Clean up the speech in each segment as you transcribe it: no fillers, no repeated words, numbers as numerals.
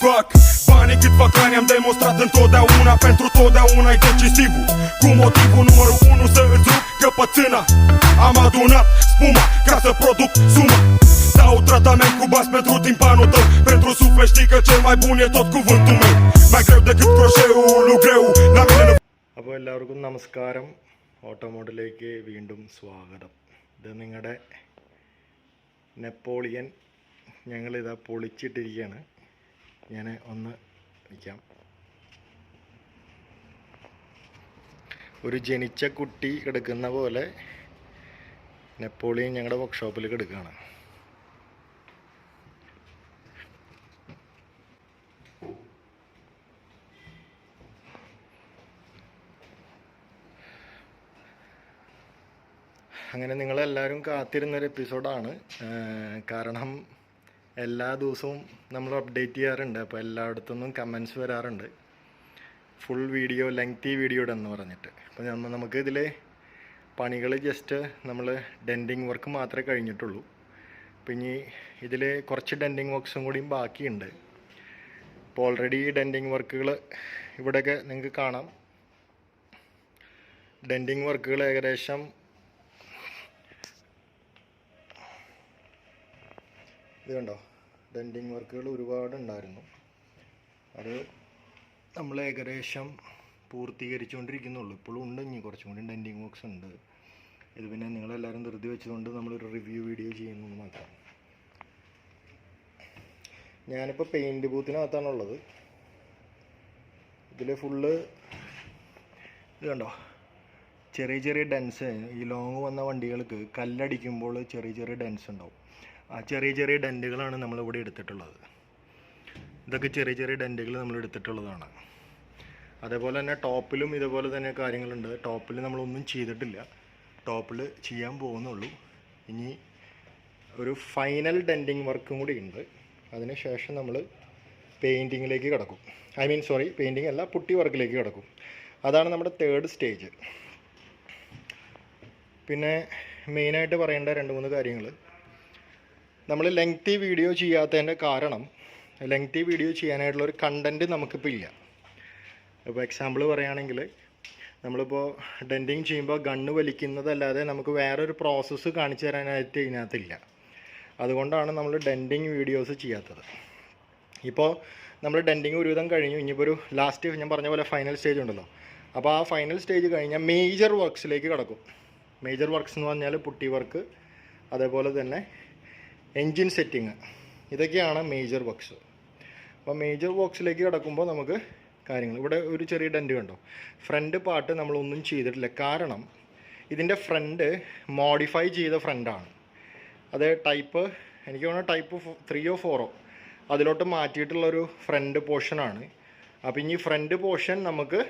fac bani cât fac ani. Am demonstrat întotdeauna, pentru totdeauna e decisivul. Cu motivul numărul 1 să îți rup căpățâna. Am adunat spuma ca să produc suma. Dau tratament cu bas pentru timpanul tău. Pentru suflet știi că cel mai bun e tot cuvântul meu. Mai greu decât croșeul greu. അപ്പോൾ എല്ലാവർക്കും നമസ്കാരം. ഓട്ടോമോട്ടിലേക്ക് വീണ്ടും സ്വാഗതം. ഇത് നിങ്ങളുടെ Napoleon ഞങ്ങളിതാ പൊളിച്ചിട്ടിരിക്കുകയാണ്. ഞാൻ ഒന്ന് വയ്ക്കാം. ഒരു ജനിച്ച കുട്ടി കിടക്കുന്ന പോലെ നെപ്പോളിയൻ ഞങ്ങളുടെ വർക്ക്ഷോപ്പിൽ കിടക്കുകയാണ്. അങ്ങനെ നിങ്ങളെല്ലാവരും കാത്തിരുന്നൊരു എപ്പിസോഡാണ്. കാരണം എല്ലാ ദിവസവും നമ്മൾ അപ്ഡേറ്റ് ചെയ്യാറുണ്ട്. അപ്പോൾ എല്ലായിടത്തുനിന്നും കമൻസ് വരാറുണ്ട്, ഫുൾ വീഡിയോ ലെങ്തി വീഡിയോ ഇടെന്ന് പറഞ്ഞിട്ട്. അപ്പോൾ നമുക്ക് ഇതിൽ പണികൾ ജസ്റ്റ് നമ്മൾ ഡെൻറ്റിങ് വർക്ക് മാത്രമേ കഴിഞ്ഞിട്ടുള്ളൂ. അപ്പോൾ ഇനി ഇതിൽ കുറച്ച് ഡെൻറ്റിങ് വർക്ക്സും കൂടിയും ബാക്കിയുണ്ട്. അപ്പോൾ ഓൾറെഡി ഡെൻറ്റിങ് വർക്കുകൾ ഇവിടെയൊക്കെ നിങ്ങൾക്ക് കാണാം. ഡെൻറ്റിങ് വർക്കുകൾ ഏകദേശം ഇത് കണ്ടോ, ഡെൻറ്റിങ് വർക്കുകൾ ഒരുപാടുണ്ടായിരുന്നു. അത് നമ്മൾ ഏകദേശം പൂർത്തീകരിച്ചുകൊണ്ടിരിക്കുന്നുള്ളൂ. ഇപ്പോഴും ഉണ്ട്, ഇനി കുറച്ചും കൂടി ഡെൻറ്റിങ് വർക്ക്സ് ഉണ്ട്. ഇത് പിന്നെ നിങ്ങളെല്ലാവരും ധൃതി വെച്ചതുകൊണ്ട് നമ്മളൊരു റിവ്യൂ വീഡിയോ ചെയ്യുന്നു മാത്രം. ഞാനിപ്പോൾ പെയിൻറ്റ് ബൂത്തിനകത്താണുള്ളത്. ഇതിൽ ഫുള്ള് ഇത് കണ്ടോ, ചെറിയ ചെറിയ ഡെൻസ്. ഈ ലോങ് വന്ന വണ്ടികൾക്ക് കല്ലടിക്കുമ്പോൾ ചെറിയ ചെറിയ ഡെൻസ് ഉണ്ടാവും. ആ ചെറിയ ചെറിയ ഡെൻറ്റുകളാണ് നമ്മളിവിടെ എടുത്തിട്ടുള്ളത്. ഇതൊക്കെ ചെറിയ ചെറിയ ഡെൻറ്റുകൾ നമ്മൾ എടുത്തിട്ടുള്ളതാണ്. അതേപോലെ തന്നെ ടോപ്പിലും ഇതേപോലെ തന്നെ കാര്യങ്ങളുണ്ട്. ടോപ്പിൽ നമ്മളൊന്നും ചെയ്തിട്ടില്ല, ടോപ്പിൽ ചെയ്യാൻ പോകുന്നുള്ളൂ. ഇനി ഒരു ഫൈനൽ ഡെൻറ്റിങ് വർക്കും കൂടി ഉണ്ട്. അതിന് ശേഷം നമ്മൾ പെയിൻറ്റിങ്ങിലേക്ക് കിടക്കും. പെയിൻറ്റിങ് അല്ല, പുട്ടി വർക്കിലേക്ക് കിടക്കും. അതാണ് നമ്മുടെ 3rd സ്റ്റേജ്. പിന്നെ മെയിനായിട്ട് പറയേണ്ട 2-3 കാര്യങ്ങൾ. നമ്മൾ ലെങ്തി വീഡിയോ ചെയ്യാത്തതിൻ്റെ കാരണം, ലെങ്തി വീഡിയോ ചെയ്യാനായിട്ടുള്ളൊരു കണ്ടൻറ്റ് നമുക്കിപ്പോൾ ഇല്ല. ഇപ്പോൾ എക്സാമ്പിൾ പറയുകയാണെങ്കിൽ, നമ്മളിപ്പോൾ ഡെൻറ്റിങ് ചെയ്യുമ്പോൾ ഗണ്ണ് വലിക്കുന്നതല്ലാതെ നമുക്ക് വേറൊരു പ്രോസസ്സ് കാണിച്ചു തരാനായിട്ട് ഇതിനകത്തില്ല. അതുകൊണ്ടാണ് നമ്മൾ ഡെൻറ്റിങ് വീഡിയോസ് ചെയ്യാത്തത്. ഇപ്പോൾ നമ്മൾ ഡെൻറ്റിങ് ഒരുവിധം കഴിഞ്ഞു. ഇനിയിപ്പോൾ ഒരു ലാസ്റ്റ് ഞാൻ പറഞ്ഞ പോലെ ഫൈനൽ സ്റ്റേജ് ഉണ്ടല്ലോ. അപ്പോൾ ആ ഫൈനൽ സ്റ്റേജ് കഴിഞ്ഞാൽ മേജർ വർക്ക്സിലേക്ക് കിടക്കും. മേജർ വർക്ക്സ് എന്ന് പറഞ്ഞാൽ പുട്ടി വർക്ക്, അതേപോലെ തന്നെ എൻജിൻ സെറ്റിങ്, ഇതൊക്കെയാണ് മേജർ വർക്ക്സ്. അപ്പോൾ മേജർ വർക്ക്സിലേക്ക് കിടക്കുമ്പോൾ നമുക്ക് കാര്യങ്ങൾ, ഇവിടെ ഒരു ചെറിയ ഡെൻറ്റ് കണ്ടോ, ഫ്രണ്ട് പാർട്ട് നമ്മളൊന്നും ചെയ്തിട്ടില്ല. കാരണം ഇതിൻ്റെ ഫ്രണ്ട് മോഡിഫൈ ചെയ്ത ഫ്രണ്ടാണ്. അത് ടൈപ്പ്, എനിക്ക് തോന്നുന്നു ടൈപ്പ് 3 or 4 അതിലോട്ട് മാറ്റിയിട്ടുള്ളൊരു ഫ്രണ്ട് പോർഷനാണ്. അപ്പോൾ ഇനി ഫ്രണ്ട് പോർഷൻ നമുക്ക്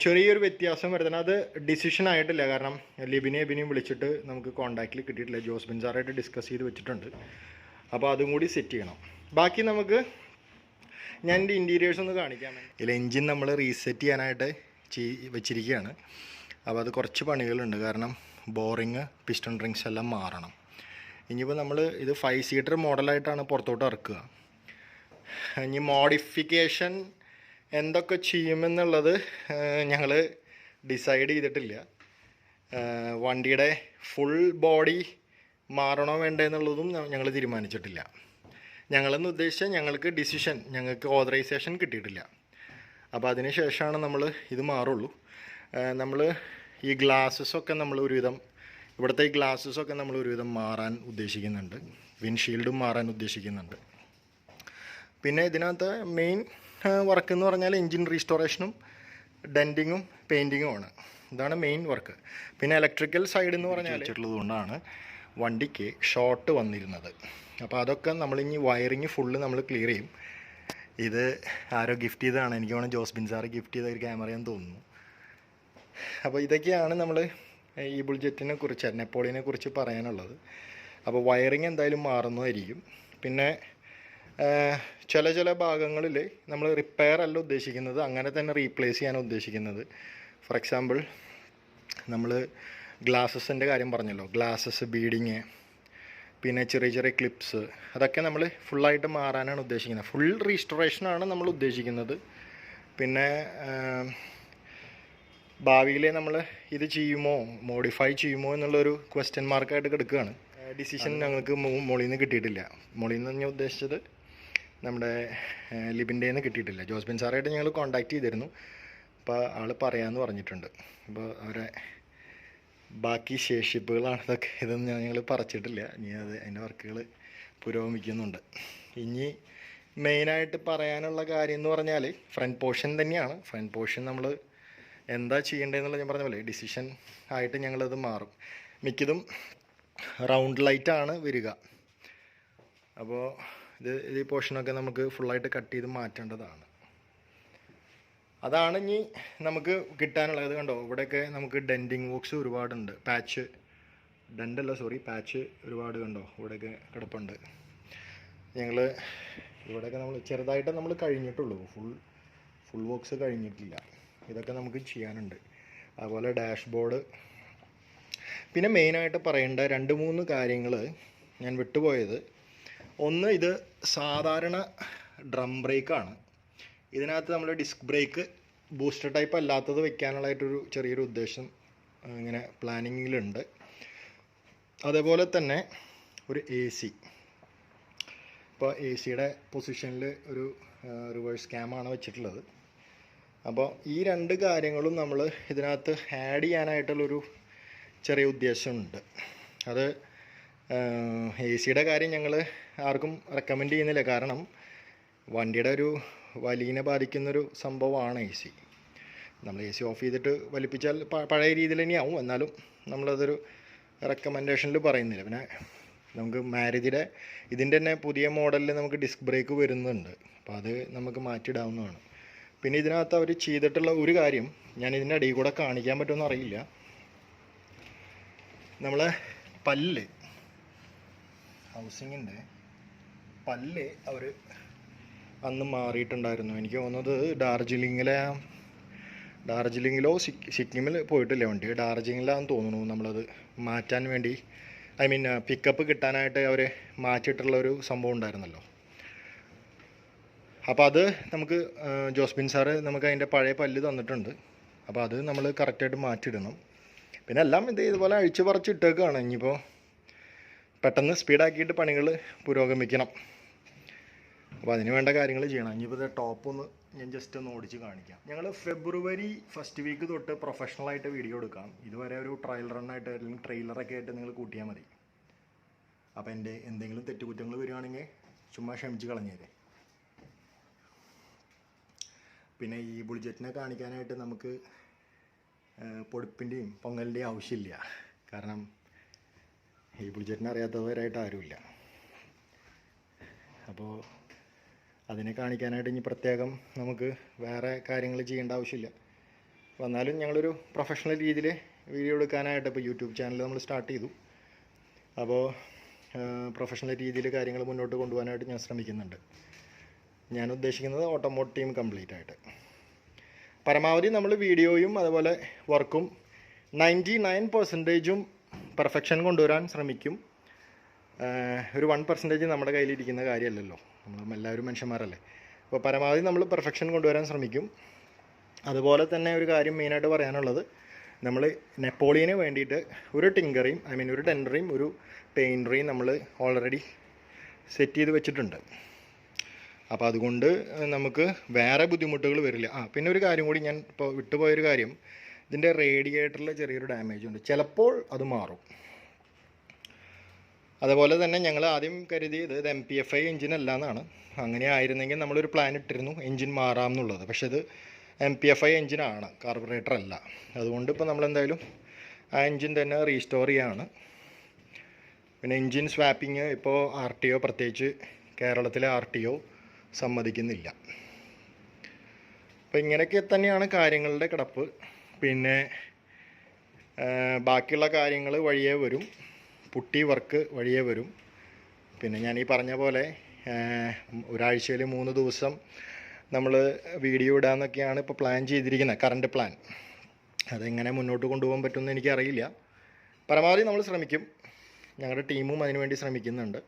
ചെറിയൊരു വ്യത്യാസം വരുന്നത്. അത് ഡിസിഷൻ ആയിട്ടില്ല, കാരണം എബിനെയും വിളിച്ചിട്ട് നമുക്ക് കോൺടാക്റ്റിൽ കിട്ടിയിട്ടില്ല. ജോസ്ബിൻ സാറായിട്ട് ഡിസ്കസ് ചെയ്ത് വെച്ചിട്ടുണ്ട്. അപ്പോൾ അതും കൂടി സെറ്റ് ചെയ്യണം. ബാക്കി നമുക്ക് ഞാൻ എൻ്റെ ഇൻറ്റീരിയേഴ്സ് ഒന്ന് കാണിക്കാം. ഇതിൽ എൻജിൻ നമ്മൾ റീസെറ്റ് ചെയ്യാനായിട്ട് വെച്ചിരിക്കുകയാണ്. അപ്പോൾ അത് കുറച്ച് പണികളുണ്ട്. കാരണം ബോറിങ്, പിസ്റ്റൺ റിങ്സ് എല്ലാം മാറണം. ഇനിയിപ്പോൾ നമ്മൾ ഇത് 5 സീറ്റർ മോഡലായിട്ടാണ് പുറത്തോട്ട് ഇറക്കുക. ഇനി മോഡിഫിക്കേഷൻ എന്തൊക്കെ ചെയ്യുമെന്നുള്ളത് ഞങ്ങൾ ഡിസൈഡ് ചെയ്തിട്ടില്ല. വണ്ടിയുടെ ഫുൾ ബോഡി മാറണോ വേണ്ടേ എന്നുള്ളതും ഞങ്ങൾ തീരുമാനിച്ചിട്ടില്ല. ഞങ്ങളെന്ന് ഉദ്ദേശിച്ചാൽ ഞങ്ങൾക്ക് ഓതറൈസേഷൻ കിട്ടിയിട്ടില്ല. അപ്പോൾ അതിന് ശേഷമാണ് നമ്മൾ ഇത് മാറുള്ളൂ. നമ്മൾ ഈ ഗ്ലാസസൊക്കെ നമ്മൾ ഒരുവിധം, ഇവിടുത്തെ ഈ ഗ്ലാസസൊക്കെ നമ്മൾ ഒരുവിധം മാറാൻ ഉദ്ദേശിക്കുന്നുണ്ട്. വിൻഷീൽഡും മാറാൻ ഉദ്ദേശിക്കുന്നുണ്ട്. പിന്നെ ഇതിനകത്ത് മെയിൻ വർക്ക് എന്ന് പറഞ്ഞാൽ എൻജിൻ റീസ്റ്റോറേഷനും ഡെൻറ്റിങ്ങും പെയിൻറ്റിങ്ങുമാണ്. ഇതാണ് മെയിൻ വർക്ക്. പിന്നെ ഇലക്ട്രിക്കൽ സൈഡ് എന്ന് പറഞ്ഞാൽ വെച്ചിട്ടുള്ളത് കൊണ്ടാണ് വണ്ടിക്ക് ഷോർട്ട് വന്നിരുന്നത്. അപ്പോൾ അതൊക്കെ നമ്മളിനി വയറിങ് ഫുള്ള് നമ്മൾ ക്ലിയർ ചെയ്യും. ഇത് ആരോ ഗിഫ്റ്റ് ചെയ്തതാണ്, എനിക്ക് വേണം ജോസ്ബിൻ സാറ് ഗിഫ്റ്റ് ചെയ്ത ഒരു ക്യാമറയെന്ന് തോന്നുന്നു. അപ്പോൾ ഇതൊക്കെയാണ് നമ്മൾ Ebulljetനെ കുറിച്ച്, നെപ്പോളിയനെ കുറിച്ച് പറയാനുള്ളത്. അപ്പോൾ വയറിങ് എന്തായാലും മാറുന്നതായിരിക്കും. പിന്നെ ചില ഭാഗങ്ങളിൽ നമ്മൾ റിപ്പയർ അല്ല ഉദ്ദേശിക്കുന്നത്, അങ്ങനെ തന്നെ റീപ്ലേസ് ചെയ്യാൻ ഉദ്ദേശിക്കുന്നത്. ഫോർ എക്സാമ്പിൾ, നമ്മൾ ഗ്ലാസസിൻ്റെ കാര്യം പറഞ്ഞല്ലോ, ഗ്ലാസസ് ബീഡിങ്, പിന്നെ ചെറിയ ചെറിയ ക്ലിപ്സ്, അതൊക്കെ നമ്മൾ ഫുള്ളായിട്ട് മാറാനാണ് ഉദ്ദേശിക്കുന്നത്. ഫുൾ റീസ്റ്റോറേഷനാണ് നമ്മൾ ഉദ്ദേശിക്കുന്നത്. പിന്നെ ഭാവിയിൽ നമ്മൾ ഇത് ചെയ്യുമോ, മോഡിഫൈ ചെയ്യുമോ എന്നുള്ളൊരു ക്വസ്റ്റ്യൻ മാർക്കായിട്ട് കിടക്കുകയാണ്. ഡിസിഷൻ ഞങ്ങൾക്ക് മോളിൽ നിന്ന് കിട്ടിയിട്ടില്ല. മോളിൽ നിന്ന് ഞാൻ ഉദ്ദേശിച്ചത് നമ്മുടെ ലിബിൻ്റെ നിന്ന് കിട്ടിയിട്ടില്ല. ജോസ്ബിൻ സാറായിട്ട് ഞങ്ങൾ കോൺടാക്റ്റ് ചെയ്തിരുന്നു. അപ്പോൾ ആൾ പറയാമെന്ന് പറഞ്ഞിട്ടുണ്ട്. അപ്പോൾ അവരെ ബാക്കി ശേഷിപ്പുകളാണ് ഇതൊക്കെ. ഇതൊന്നും ഞങ്ങൾ പറിച്ചിട്ടില്ല. ഇനി അതിൻ്റെ വർക്കുകൾ പുരോഗമിക്കുന്നുണ്ട്. ഇനി മെയിനായിട്ട് പറയാനുള്ള കാര്യം എന്ന് പറഞ്ഞാൽ ഫ്രണ്ട് പോർഷൻ തന്നെയാണ്. ഫ്രണ്ട് പോർഷൻ നമ്മൾ എന്താ ചെയ്യേണ്ടതെന്നുള്ള ഞാൻ പറഞ്ഞ പോലെ ഡിസിഷൻ ആയിട്ട് ഞങ്ങളത് മാറും. മിക്കതും റൗണ്ട് ലൈറ്റാണ് വരിക. അപ്പോൾ ഈ പോർഷനൊക്കെ നമുക്ക് ഫുള്ളായിട്ട് കട്ട് ചെയ്ത് മാറ്റേണ്ടതാണ്. അതാണ് ഇനി നമുക്ക് കിട്ടാനുള്ളത്. കണ്ടോ, ഇവിടെയൊക്കെ നമുക്ക് ഡെൻറ്റിങ് വർക്ക്സ് ഒരുപാടുണ്ട്. പാച്ച് ഒരുപാട് കണ്ടോ ഇവിടെയൊക്കെ കിടപ്പുണ്ട്. ഞങ്ങൾ ഇവിടെയൊക്കെ നമ്മൾ ചെറുതായിട്ട് നമ്മൾ കഴിഞ്ഞിട്ടുള്ളൂ. ഫുൾ വർക്ക്സ് കഴിഞ്ഞിട്ടില്ല. ഇതൊക്കെ നമുക്ക് ചെയ്യാനുണ്ട്. അതുപോലെ ഡാഷ്ബോർഡ്. പിന്നെ മെയിനായിട്ട് പറയേണ്ട 2-3 കാര്യങ്ങൾ ഞാൻ വിട്ടുപോയത്. ഒന്ന്, ഇത് സാധാരണ ഡ്രം ബ്രേക്കാണ്. ഇതിനകത്ത് നമ്മൾ ഡിസ്ക് ബ്രേക്ക് ബൂസ്റ്റർ ടൈപ്പ് അല്ലാത്തത് വെക്കാനുള്ളതായിട്ടൊരു ചെറിയൊരു ഉദ്ദേശം ഇങ്ങനെ പ്ലാനിങ്ങിലുണ്ട്. അതേപോലെ തന്നെ ഒരു AC. ഇപ്പോൾ AC-യുടെ പൊസിഷനിൽ ഒരു റിവേഴ്സ് ക്യാമാണ് വെച്ചിട്ടുള്ളത്. അപ്പോൾ ഈ 2 കാര്യങ്ങളും നമ്മൾ ഇതിനകത്ത് ആഡ് ചെയ്യാനായിട്ടുള്ളൊരു ചെറിയ ഉദ്ദേശമുണ്ട്. അത് AC-യുടെ കാര്യം ഞങ്ങൾ ആർക്കും റെക്കമെൻഡ് ചെയ്യുന്നില്ല. കാരണം വണ്ടിയുടെ ഒരു വലിയെ ബാധിക്കുന്നൊരു സംഭവമാണ് AC. നമ്മൾ AC ഓഫ് ചെയ്തിട്ട് വലിപ്പിച്ചാൽ പഴയ രീതിയിൽ തന്നെയാവും. എന്നാലും നമ്മളതൊരു റെക്കമെൻഡേഷനിൽ പറയുന്നില്ല. പിന്നെ നമുക്ക് മാരുതിയുടെ ഇതിൻ്റെ തന്നെ പുതിയ മോഡലിൽ നമുക്ക് ഡിസ്ക് ബ്രേക്ക് വരുന്നുണ്ട്. അപ്പോൾ അത് നമുക്ക് മാറ്റിയിടാവുന്നതാണ്. പിന്നെ ഇതിനകത്ത് അവർ ചെയ്തിട്ടുള്ള ഒരു കാര്യം ഞാൻ ഇതിൻ്റെ അടിയിൽ കൂടെ കാണിക്കാൻ പറ്റുമെന്ന് അറിയില്ല. നമ്മളെ ഹൗസിങ്ങിൻ്റെ പല്ല് അവർ അന്ന് മാറിയിട്ടുണ്ടായിരുന്നു. എനിക്ക് തോന്നുന്നത് ഡാർജിലിങ്ങിലോ സിക്കിമിൽ പോയിട്ടില്ല വണ്ടി. ഡാർജിലിങ്ങിലാണെന്ന് തോന്നുന്നു. നമ്മളത് മാറ്റാൻ വേണ്ടി പിക്കപ്പ് കിട്ടാനായിട്ട് അവർ മാറ്റിയിട്ടുള്ളൊരു സംഭവം ഉണ്ടായിരുന്നല്ലോ. അപ്പോൾ അത് നമുക്ക് ജോസ്ബിൻ സാറ് നമുക്ക് അതിൻ്റെ പഴയ പല്ല് തന്നിട്ടുണ്ട്. അപ്പോൾ അത് നമ്മൾ കറക്റ്റായിട്ട് മാറ്റിയിടണം. പിന്നെ എല്ലാം ഇതുപോലെ അഴിച്ച് പറിച്ചിട്ടേക്കാണ്. ഇനിയിപ്പോൾ പെട്ടെന്ന് സ്പീഡാക്കിയിട്ട് പണികൾ പുരോഗമിക്കണം. അപ്പോൾ അതിന് വേണ്ട കാര്യങ്ങൾ ചെയ്യണം. ഇനിയിപ്പോൾ ടോപ്പൊന്ന് ഞാൻ ജസ്റ്റ് ഒന്ന് ഓടിച്ച് കാണിക്കാം. ഞങ്ങൾ ഫെബ്രുവരി ഫസ്റ്റ് വീക്ക് തൊട്ട് പ്രൊഫഷണലായിട്ട് വീഡിയോ എടുക്കാം. ഇതുവരെ ഒരു ട്രയൽ റണ്ണായിട്ട് അല്ലെങ്കിൽ ട്രെയിലറൊക്കെ ആയിട്ട് നിങ്ങൾ കൂട്ടിയാൽ മതി. അപ്പോൾ എൻ്റെ എന്തെങ്കിലും തെറ്റുകുറ്റങ്ങൾ വരികയാണെങ്കിൽ ചുമ്മാ ക്ഷമിച്ച് കളഞ്ഞേരെ. പിന്നെ ഈ ബുൾജെറ്റിനെ കാണിക്കാനായിട്ട് നമുക്ക് പൊടിപ്പിൻ്റെയും പൊങ്ങലിൻ്റെയും ആവശ്യമില്ല. കാരണം ഈ ബുൾജെറ്റിനെ അറിയാത്തവരായിട്ട് ആരുമില്ല. അപ്പോൾ അതിനെ കാണിക്കാനായിട്ട് ഇനി പ്രത്യേകം നമുക്ക് വേറെ കാര്യങ്ങൾ ചെയ്യേണ്ട ആവശ്യമില്ല. വന്നാലും ഞങ്ങളൊരു പ്രൊഫഷണൽ രീതിയിൽ വീഡിയോ എടുക്കാനായിട്ട് ഇപ്പോൾ യൂട്യൂബ് ചാനൽ നമ്മൾ സ്റ്റാർട്ട് ചെയ്തു. അപ്പോൾ പ്രൊഫഷണൽ രീതിയിൽ കാര്യങ്ങൾ മുന്നോട്ട് കൊണ്ടുപോകാനായിട്ട് ഞാൻ ശ്രമിക്കുന്നുണ്ട്. ഞാൻ ഉദ്ദേശിക്കുന്നത് ഓട്ടോമോട്ട് ടീം കംപ്ലീറ്റ് ആയിട്ട് പരമാവധി നമ്മൾ വീഡിയോയും അതുപോലെ വർക്കും 99% പെർഫെക്ഷൻ കൊണ്ടുവരാൻ ശ്രമിക്കും. ഒരു 1% നമ്മുടെ കയ്യിലിരിക്കുന്ന കാര്യമല്ലല്ലോ. നമ്മളെല്ലാവരും മനുഷ്യന്മാരല്ലേ. അപ്പോൾ പരമാവധി നമ്മൾ പെർഫെക്ഷൻ കൊണ്ടുവരാൻ ശ്രമിക്കും. അതുപോലെ തന്നെ ഒരു കാര്യം മെയിനായിട്ട് പറയാനുള്ളത്, നമ്മൾ നെപ്പോളിയന് വേണ്ടിയിട്ട് ഒരു ടിങ്കറേയും ഒരു ടെൻഡറേയും ഒരു പെയിൻറ്ററേയും നമ്മൾ ഓൾറെഡി സെറ്റ് ചെയ്ത് വെച്ചിട്ടുണ്ട്. അപ്പോൾ അതുകൊണ്ട് നമുക്ക് വേറെ ബുദ്ധിമുട്ടുകൾ വരില്ല. പിന്നെ ഒരു കാര്യം കൂടി ഞാൻ ഇപ്പോൾ വിട്ടുപോയൊരു കാര്യം, ഇതിൻ്റെ റേഡിയേറ്ററിൽ ചെറിയൊരു ഡാമേജ് ഉണ്ട്. ചിലപ്പോൾ അത് മാറും. അതുപോലെ തന്നെ ഞങ്ങൾ ആദ്യം കരുതിയത് ഇത് MPFI എഞ്ചിനല്ല എന്നാണ്. അങ്ങനെ ആയിരുന്നെങ്കിൽ നമ്മളൊരു പ്ലാൻ ഇട്ടിരുന്നു എഞ്ചിൻ മാറാം എന്നുള്ളത്. പക്ഷേ ഇത് MPFI എഞ്ചിനാണ്, കാർബറേറ്റർ അല്ല. അതുകൊണ്ട് ഇപ്പോൾ നമ്മളെന്തായാലും ആ എഞ്ചിൻ തന്നെ റീസ്റ്റോർ ചെയ്യാണ്. പിന്നെ എഞ്ചിൻ സ്വാപ്പിങ് ഇപ്പോൾ RTO, പ്രത്യേകിച്ച് കേരളത്തിലെ RTO സമ്മതിക്കുന്നില്ല. അപ്പോൾ ഇങ്ങനെയൊക്കെ തന്നെയാണ് കാര്യങ്ങളുടെ കിടപ്പ്. പിന്നെ ബാക്കിയുള്ള കാര്യങ്ങൾ വഴിയേ വരും. പുട്ടി വർക്ക് വഴിയേ വരും. പിന്നെ ഞാൻ ഈ പറഞ്ഞ പോലെ ഒരാഴ്ചയിൽ 3 ദിവസം നമ്മൾ വീഡിയോ ഇടാമെന്നൊക്കെയാണ് ഇപ്പോൾ പ്ലാൻ ചെയ്തിരിക്കുന്നത്, കറണ്ട് പ്ലാൻ. അതെങ്ങനെ മുന്നോട്ട് കൊണ്ടുപോകാൻ പറ്റുമെന്ന് എനിക്കറിയില്ല. പരമാവധി നമ്മൾ ശ്രമിക്കും. ഞങ്ങളുടെ ടീമും അതിനുവേണ്ടി ശ്രമിക്കുന്നുണ്ട്.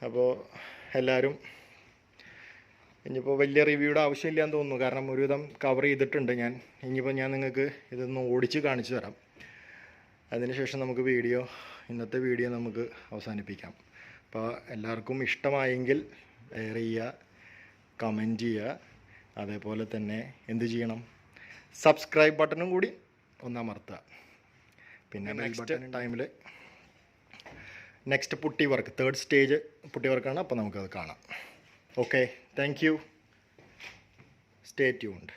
അപ്പോൾ എല്ലാവരും ഇനിയിപ്പോൾ വലിയ റിവ്യൂയുടെ ആവശ്യമില്ല എന്ന് തോന്നുന്നു, കാരണം ഒരുവിധം കവർ ചെയ്തിട്ടുണ്ട് ഞാൻ. ഇനിയിപ്പോൾ ഞാൻ നിങ്ങൾക്ക് ഇതൊന്ന് ഓടിച്ച് കാണിച്ചു തരാം. അതിനുശേഷം നമുക്ക് ഇന്നത്തെ വീഡിയോ നമുക്ക് അവസാനിപ്പിക്കാം. അപ്പോൾ എല്ലാവർക്കും ഇഷ്ടമായെങ്കിൽ ഷെയർ ചെയ്യുക, കമൻറ്റ് ചെയ്യുക, അതേപോലെ തന്നെ എന്ത് ചെയ്യണം, സബ്സ്ക്രൈബ് ബട്ടണും കൂടി ഒന്നമർത്തുക. പിന്നെ next putty work, 3rd stage putty വർക്കാണ്. അപ്പോൾ നമുക്കത് കാണാം. Okay, thank you, stay tuned.